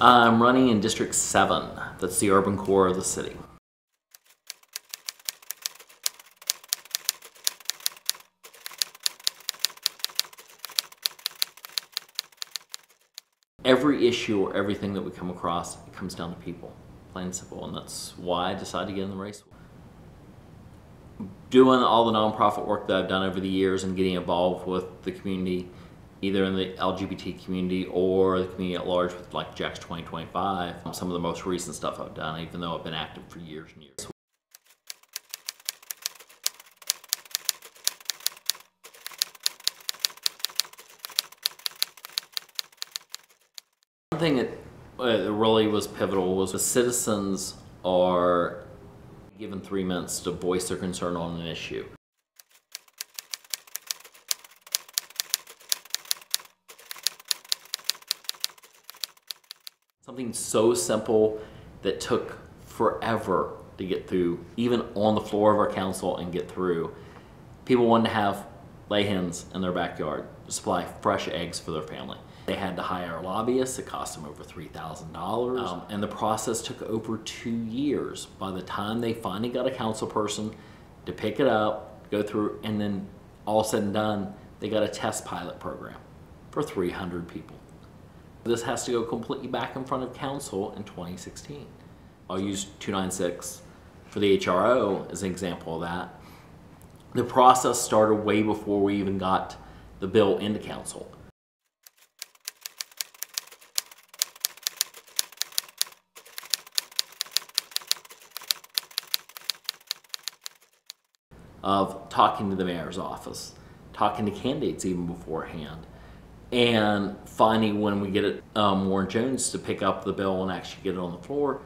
I'm running in District 7. That's the urban core of the city. Every issue or everything that we come across, it comes down to people, plain and simple, and that's why I decided to get in the race. Doing all the nonprofit work that I've done over the years and getting involved with the community, either in the LGBT community or the community at large with like Jax 2025, some of the most recent stuff I've done, even though I've been active for years and years. One thing that really was pivotal was the citizens are given 3 minutes to voice their concern on an issue. Something so simple that took forever to get through, even on the floor of our council and get through. People wanted to have lay hens in their backyard to supply fresh eggs for their family. They had to hire lobbyists. It cost them over $3,000. And the process took over 2 years. By the time they finally got a council person to pick it up, go through, and then all said and done, they got a test pilot program for 300 people. This has to go completely back in front of council in 2016. I'll use 296 for the HRO as an example of that. The process started way before we even got the bill into council. Of talking to the mayor's office, talking to candidates even beforehand, and finding when we get it, Warren Jones to pick up the bill and actually get it on the floor,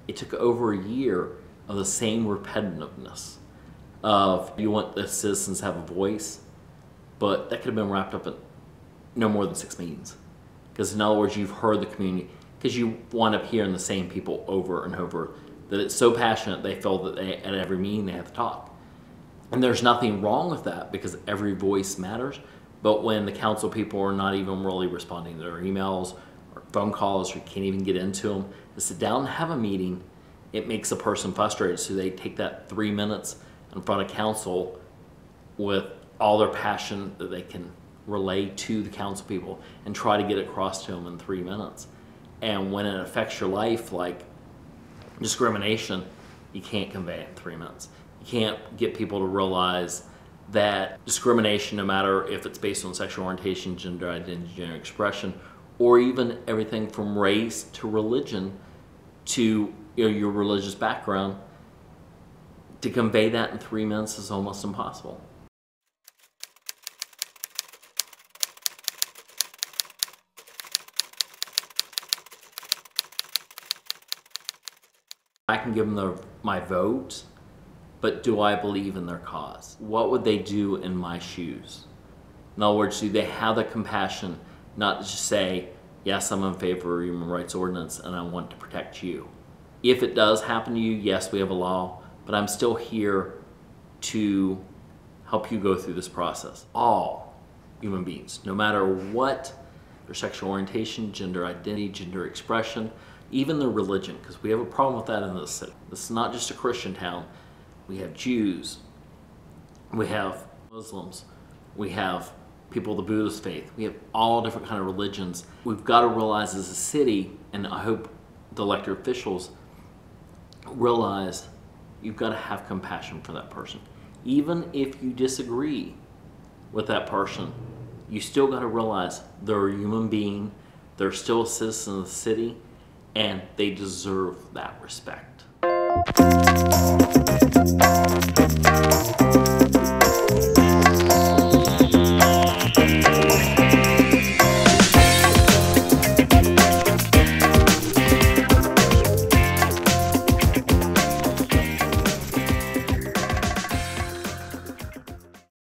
it took over a year of the same repetitiveness of you want the citizens to have a voice, but that could have been wrapped up in no more than 6 meetings. Because in other words, you've heard the community, because you wind up hearing the same people over and over, that it's so passionate they feel that at every meeting they have to talk. And there's nothing wrong with that because every voice matters. But when the council people are not even really responding to their emails or phone calls, or you can't even get into them, to sit down and have a meeting, it makes a person frustrated. So they take that 3 minutes in front of council with all their passion that they can relay to the council people and try to get across to them in 3 minutes. And when it affects your life, like discrimination, you can't convey it in 3 minutes. You can't get people to realize that discrimination, no matter if it's based on sexual orientation, gender identity, gender expression, or even everything from race to religion to your religious background, to convey that in 3 minutes is almost impossible. I can give them my vote, but do I believe in their cause? What would they do in my shoes? In other words, do they have the compassion not to just say, yes, I'm in favor of a human rights ordinance and I want to protect you. If it does happen to you, yes, we have a law, but I'm still here to help you go through this process. All human beings, no matter what their sexual orientation, gender identity, gender expression, even their religion, because we have a problem with that in this city. This is not just a Christian town. We have Jews, we have Muslims, we have people of the Buddhist faith, we have all different kind of religions. We've got to realize as a city, and I hope the elected officials realize, you've got to have compassion for that person. Even if you disagree with that person, you still got to realize they're a human being, they're still a citizen of the city, and they deserve that respect.